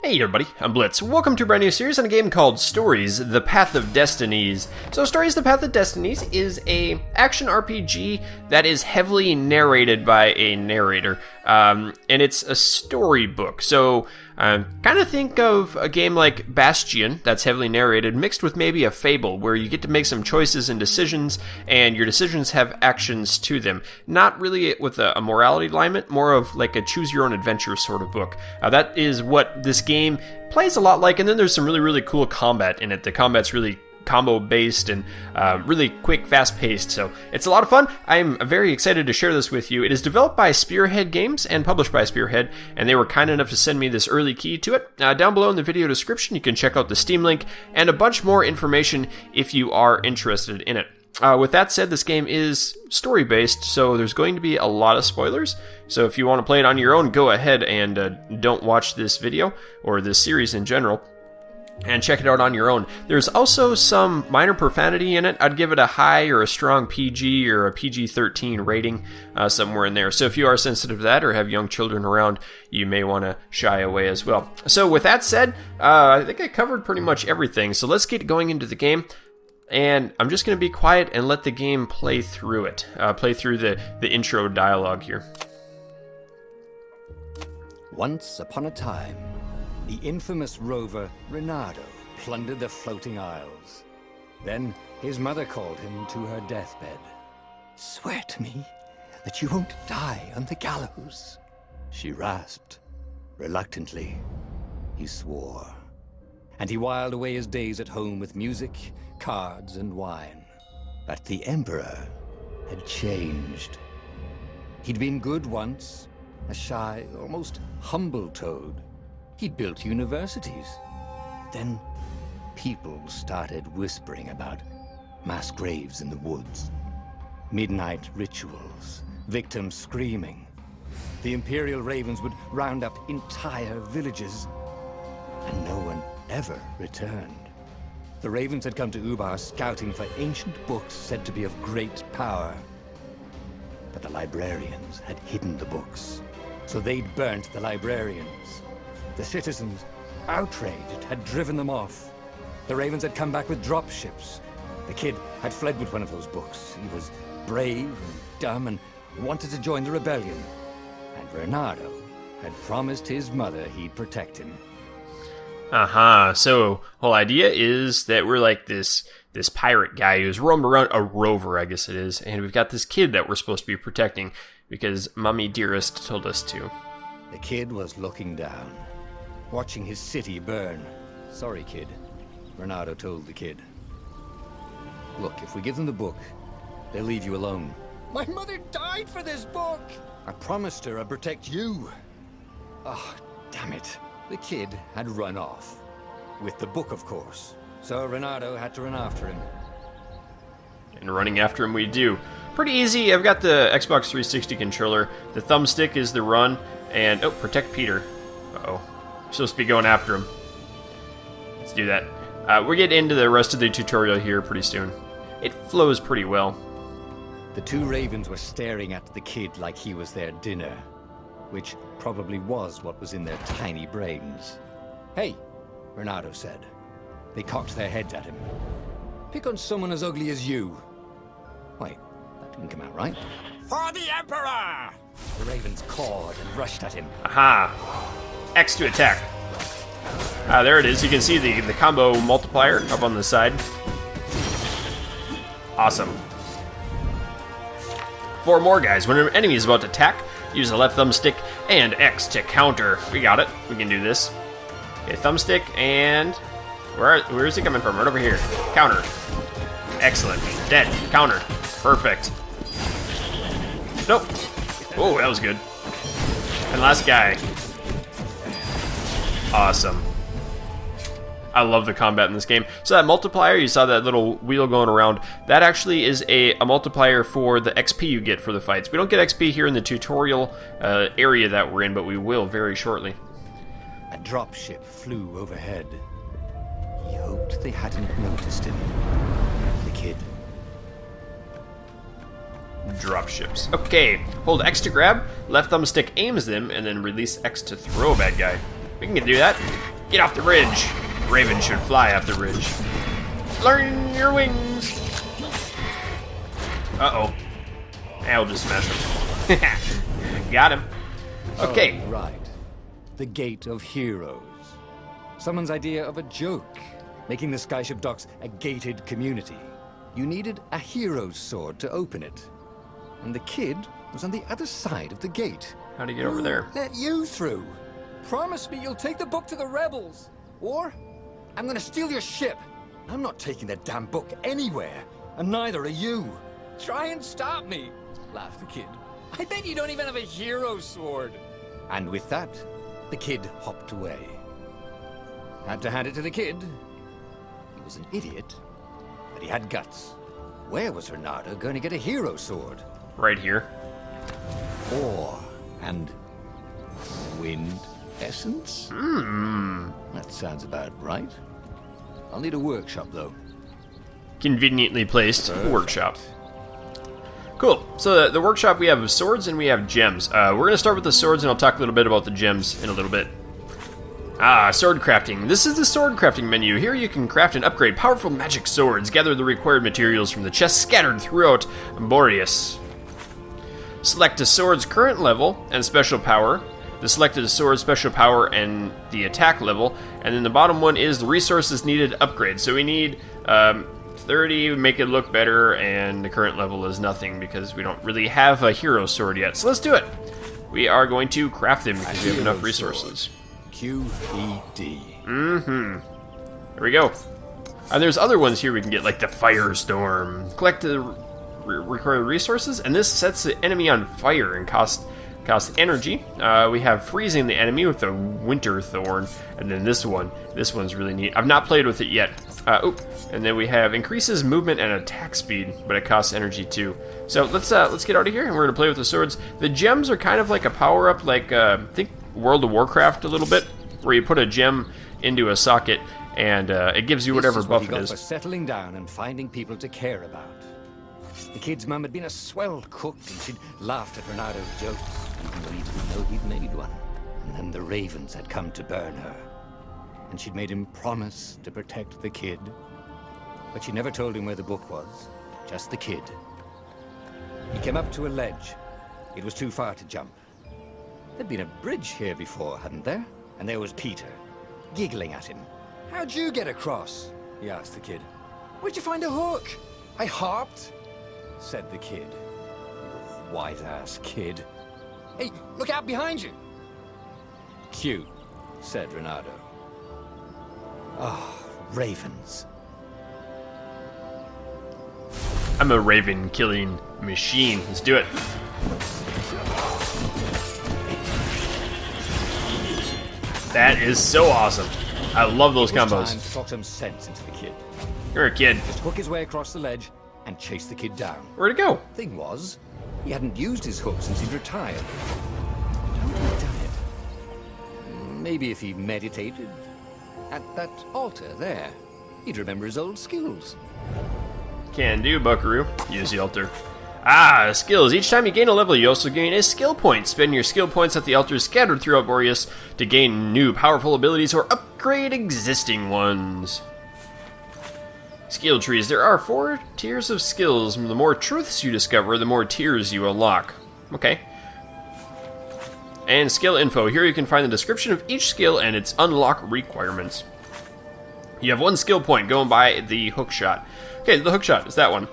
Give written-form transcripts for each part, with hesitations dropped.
Hey everybody, I'm Blitz. Welcome to a brand new series on a game called Stories, the Path of Destinies. So Stories, the Path of Destinies is a action RPG that is heavily narrated by a narrator. And it's a storybook. So kind of think of a game like Bastion that's heavily narrated mixed with maybe a Fable where you get to make some choices and decisions and your decisions have actions to them. Not really with a morality alignment, more of like a choose your own adventure sort of book. That is what this game plays a lot like, and then there's some really cool combat in it. The combat's really combo based and really quick, fast paced, so it's a lot of fun. I'm very excited to share this with you. It is developed by Spearhead Games and published by Spearhead, and they were kind enough to send me this early key to it. Down below in the video description you can check out the Steam link and a bunch more information if you are interested in it. With that said, this game is story-based, so there's going to be a lot of spoilers. So if you want to play it on your own, go ahead and don't watch this video, or this series in general, and check it out on your own. There's also some minor profanity in it. I'd give it a high or a strong PG or a PG-13 rating, somewhere in there. So if you are sensitive to that or have young children around, you may want to shy away as well. So with that said, I think I covered pretty much everything. So let's get going into the game. And I'm just going to be quiet and let the game play through it. Play through the intro dialogue here. Once upon a time, the infamous rover Reynardo plundered the floating isles. Then his mother called him to her deathbed. "Swear to me that you won't die on the gallows," she rasped. Reluctantly, he swore. And he whiled away his days at home with music, cards, and wine. But the Emperor had changed. He'd been good once, a shy, almost humble toad. He'd built universities. Then people started whispering about mass graves in the woods, midnight rituals, victims screaming. The Imperial Ravens would round up entire villages, and no one ever returned. The Ravens had come to Ubar scouting for ancient books said to be of great power. But the librarians had hidden the books, so they'd burnt the librarians. The citizens, outraged, had driven them off. The Ravens had come back with dropships. The kid had fled with one of those books. He was brave and dumb and wanted to join the rebellion. And Reynardo had promised his mother he'd protect him. So whole idea is that we're like this pirate guy who's roamed around, a rover I guess it is, and we've got this kid that we're supposed to be protecting because Mommy Dearest told us to. The kid was looking down, watching his city burn. "Sorry, kid," Reynardo told the kid. "Look, if we give them the book, they'll leave you alone." "My mother died for this book!" "I promised her I'd protect you." "Oh, damn it." The kid had run off. With the book, of course. So Reynardo had to run after him. And running after him we do. Pretty easy. I've got the Xbox 360 controller. The thumbstick is the run. And, oh, protect Peter. Uh-oh. I'm supposed to be going after him. Let's do that. We'll get into the rest of the tutorial here pretty soon. It flows pretty well. The two Ravens were staring at the kid like he was their dinner, which probably was what was in their tiny brains. "Hey," Reynardo said. They cocked their heads at him. "Pick on someone as ugly as you." Wait, that didn't come out right. "For the Emperor!" The Ravens cawed and rushed at him. Aha! X to attack. There it is. You can see the combo multiplier up on the side. Awesome. 4 more guys. When an enemy is about to attack, use the left thumbstick and X to counter. We got it. We can do this. Okay, thumbstick and... Where is he coming from? Right over here. Counter. Excellent. Dead. Counter. Perfect. Nope. Oh, that was good. And last guy. Awesome. I love the combat in this game. So that multiplier, you saw that little wheel going around, that actually is a multiplier for the XP you get for the fights. We don't get XP here in the tutorial area that we're in, but we will very shortly. A dropship flew overhead. He hoped they hadn't noticed him. The kid. Dropships. Okay, hold X to grab, left thumbstick aims them, and then release X to throw a bad guy. We can do that. Get off the ridge. Raven should fly off the ridge. Learn your wings. Uh-oh. I'll just smash him. Got him. Okay. Oh, right. The Gate of Heroes. Someone's idea of a joke, making the Skyship Docks a gated community. You needed a hero's sword to open it. And the kid was on the other side of the gate. How'd he get over there? Let you through. Promise me you'll take the book to the rebels. Or I'm gonna steal your ship. I'm not taking that damn book anywhere. And neither are you. Try and stop me, laughed the kid. I bet you don't even have a hero sword. And with that, the kid hopped away. Had to hand it to the kid. He was an idiot, but he had guts. Where was Reynardo going to get a hero sword? Right here. Ore and wind essence? That sounds about right. I'll need a workshop, though. Conveniently placed workshop. Cool. So the workshop, we have swords and we have gems. We're going to start with the swords, and I'll talk a little bit about the gems in a little bit. Sword crafting. This is the sword crafting menu. Here you can craft and upgrade powerful magic swords. Gather the required materials from the chests scattered throughout Boreas. Select a sword's current level and special power. The selected sword's special power and the attack level. And then the bottom one is the resources needed to upgrade. So we need 30, make it look better, and the current level is nothing because we don't really have a hero sword yet. So let's do it. We are going to craft them because we have enough resources. QED. There we go. And there's other ones here we can get, like the Firestorm. Collect the required resources, and this sets the enemy on fire and costs energy. We have freezing the enemy with the Winter Thorn, and then this one's really neat. I've not played with it yet. And then we have increases movement and attack speed, but it costs energy too. So let's get out of here, and we're gonna play with the swords. The gems are kind of like a power up, like think World of Warcraft a little bit, where you put a gem into a socket and it gives you whatever buff it is. For settling down and finding people to care about. The kid's mum had been a swell cook, and she'd laughed at Reynardo's jokes, even though he didn't know he'd made one. And then the ravens had come to burn her, and she'd made him promise to protect the kid. But she never told him where the book was, just the kid. He came up to a ledge. It was too far to jump. There'd been a bridge here before, hadn't there? And there was Peter, giggling at him. How'd you get across? He asked the kid. Where'd you find a hook? I hopped, said the kid. White-ass kid. Hey, look out behind you! Cute, said Reynardo. Oh, ravens. I'm a raven killing machine. Let's do it. That is so awesome. I love those combos. Time to talk some sense into the kid. You're a kid. Just hook his way across the ledge and chase the kid down. Where'd it go? Thing was, he hadn't used his hook since he'd retired. How had he done it? Maybe if he meditated at that altar there, he'd remember his old skills. Can do, Buckaroo. Use the altar. Skills. Each time you gain a level, you also gain a skill point. Spend your skill points at the altars scattered throughout Boreas to gain new powerful abilities or upgrade existing ones. Skill trees. There are 4 tiers of skills. The more truths you discover, the more tiers you unlock. Okay. And skill info. Here you can find the description of each skill and its unlock requirements. You have 1 skill point going by the hookshot. Okay, the hookshot is that one.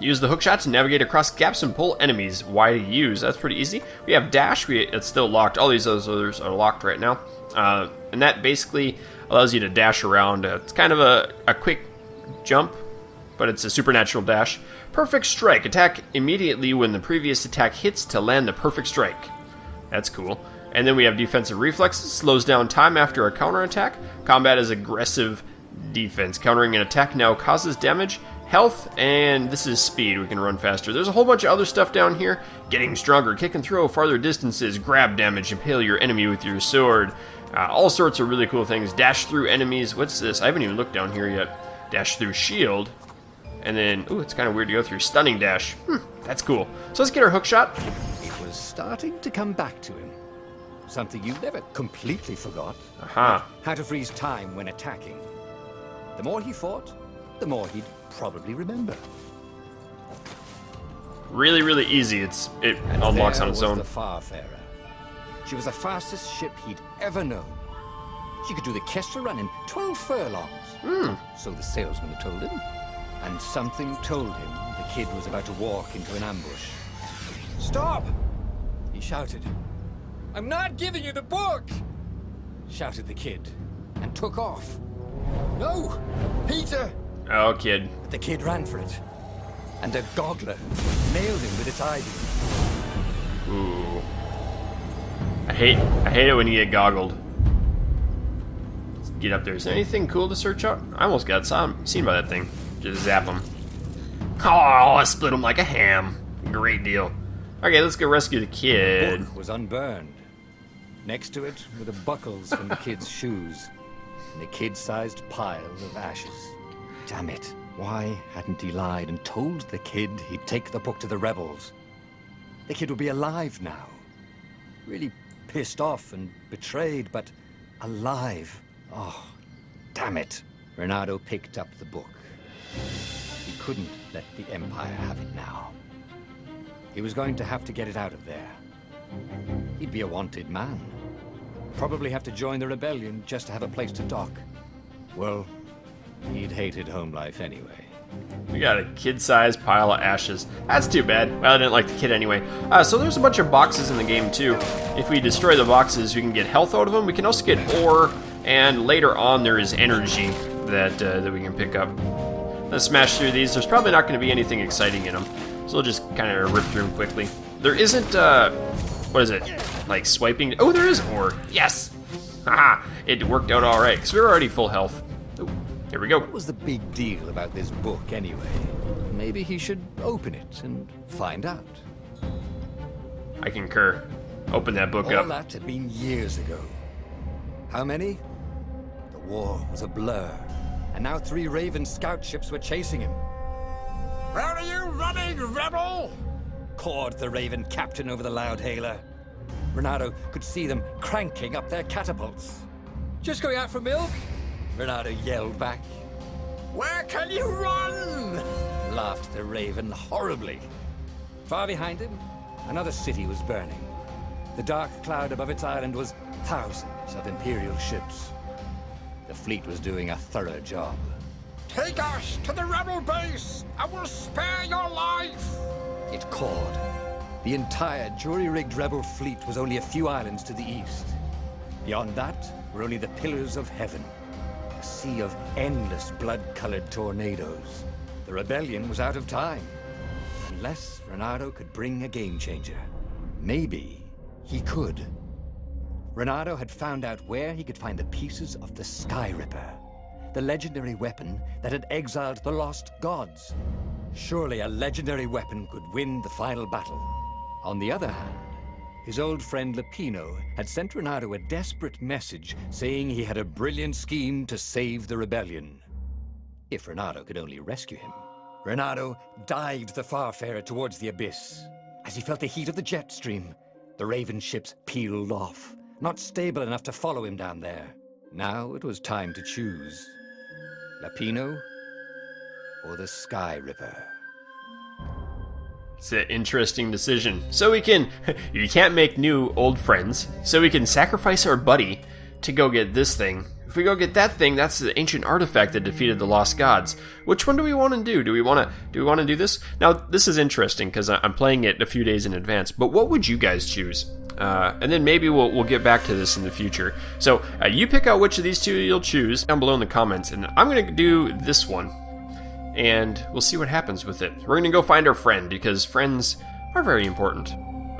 Use the hookshot to navigate across gaps and pull enemies. Why to use? That's pretty easy. We have dash. It's still locked. All these others are locked right now. And that basically allows you to dash around. It's kind of a quick jump, but it's a supernatural dash. Perfect strike. Attack immediately when the previous attack hits to land the perfect strike. That's cool. And then we have defensive reflexes. Slows down time after a counterattack. Combat is aggressive defense. Countering an attack now causes damage. Health, and this is speed. We can run faster. There's a whole bunch of other stuff down here. Getting stronger, kick and throw farther distances, grab damage, impale your enemy with your sword. All sorts of really cool things. Dash through enemies. What's this? I haven't even looked down here yet. Dash through shield. And then, ooh, it's kind of weird to go through stunning dash. That's cool. So let's get our hook shot. It was starting to come back to him. something you never completely forgot. Aha. How to freeze time when attacking. The more he fought, the more he'd probably remember. Really, really easy. It And unlocks there on its was own. the Farfarer. She was the fastest ship he'd ever known. She could do the Kestra run in 12 furlongs. So the salesman had told him. And something told him the kid was about to walk into an ambush. "Stop!" he shouted. "I'm not giving you the book!" shouted the kid, and took off. "No! Peter!" Oh, kid. The kid ran for it, and a goggler nailed him with its ivy. Ooh. I hate it when you get goggled. Let's get up there. Is there anything cool to search out? I almost got seen by that thing. Just zap him. Oh, I split him like a ham. Great deal. Okay, let's go rescue the The kid. book was unburned. Next to it were the buckles from the kid's shoes, and a kid-sized pile of ashes. Damn it. Why hadn't he lied and told the kid he'd take the book to the rebels? The kid would be alive now. Really pissed off and betrayed, but alive. Oh, damn it. Reynardo picked up the book. He couldn't let the Empire have it now. He was going to have to get it out of there. He'd be a wanted man. Probably have to join the rebellion just to have a place to dock. Well, he'd hated home life anyway. We got a kid-sized pile of ashes. That's too bad. Well, I didn't like the kid anyway. So there's a bunch of boxes in the game, too. If we destroy the boxes, we can get health out of them. We can also get ore, and later on there is energy that we can pick up. Let's smash through these. There's probably not going to be anything exciting in them, so we'll just kind of rip through them quickly. There isn't, what is it? Like swiping? Oh, there is ore. Yes! Haha! It worked out alright, because we were already full health. Oh, here we go. What was the big deal about this book anyway? Maybe he should open it and find out. I concur. Open that book All up. that had been years ago. How many? The war was a blur, and now 3 Raven scout ships were chasing him. "Where are you running, rebel?" cawed the Raven captain over the loudhailer. Reynardo could see them cranking up their catapults. "Just going out for milk?" Reynardo yelled back. "Where can you run?" laughed the Raven horribly. Far behind him, another city was burning. The dark cloud above its island was thousands of Imperial ships. The fleet was doing a thorough job. "Take us to the rebel base! I will spare your life!" it cawed. The entire jury-rigged rebel fleet was only a few islands to the east. Beyond that were only the pillars of heaven, a sea of endless blood-colored tornadoes. The rebellion was out of time, unless Reynardo could bring a game-changer. Maybe he could. Reynardo had found out where he could find the pieces of the Sky Ripper, the legendary weapon that had exiled the lost gods. Surely a legendary weapon could win the final battle. On the other hand, his old friend Lapino had sent Reynardo a desperate message saying he had a brilliant scheme to save the rebellion. If Reynardo could only rescue him. Reynardo dived the Farfarer towards the abyss. As he felt the heat of the jet stream, the Raven ships peeled off, not stable enough to follow him down there. Now it was time to choose. Lapino or the Sky Ripper. It's an interesting decision. So we can, you can't make new old friends, so we can sacrifice our buddy to go get this thing. If we go get that thing, that's the ancient artifact that defeated the lost gods. Which one do we want to do? Do we want to do this? Now, this is interesting because I'm playing it a few days in advance, but what would you guys choose? And then maybe we'll get back to this in the future. So you pick out which of these two you'll choose down below in the comments, and I'm going to do this one. And we'll see what happens with it. We're going to go find our friend, because friends are very important.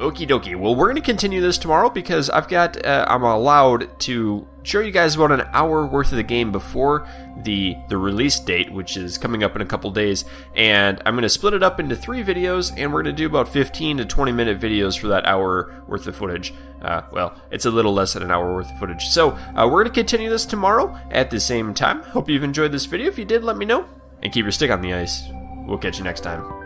Okie dokie. Well, we're going to continue this tomorrow, because I'm allowed to show you guys about an hour worth of the game before the release date, which is coming up in a couple days. And I'm going to split it up into 3 videos, and we're going to do about 15 to 20 minute videos for that hour worth of footage. Well, it's a little less than an hour worth of footage. So we're going to continue this tomorrow at the same time. Hope you've enjoyed this video. If you did, let me know. And keep your stick on the ice. We'll catch you next time.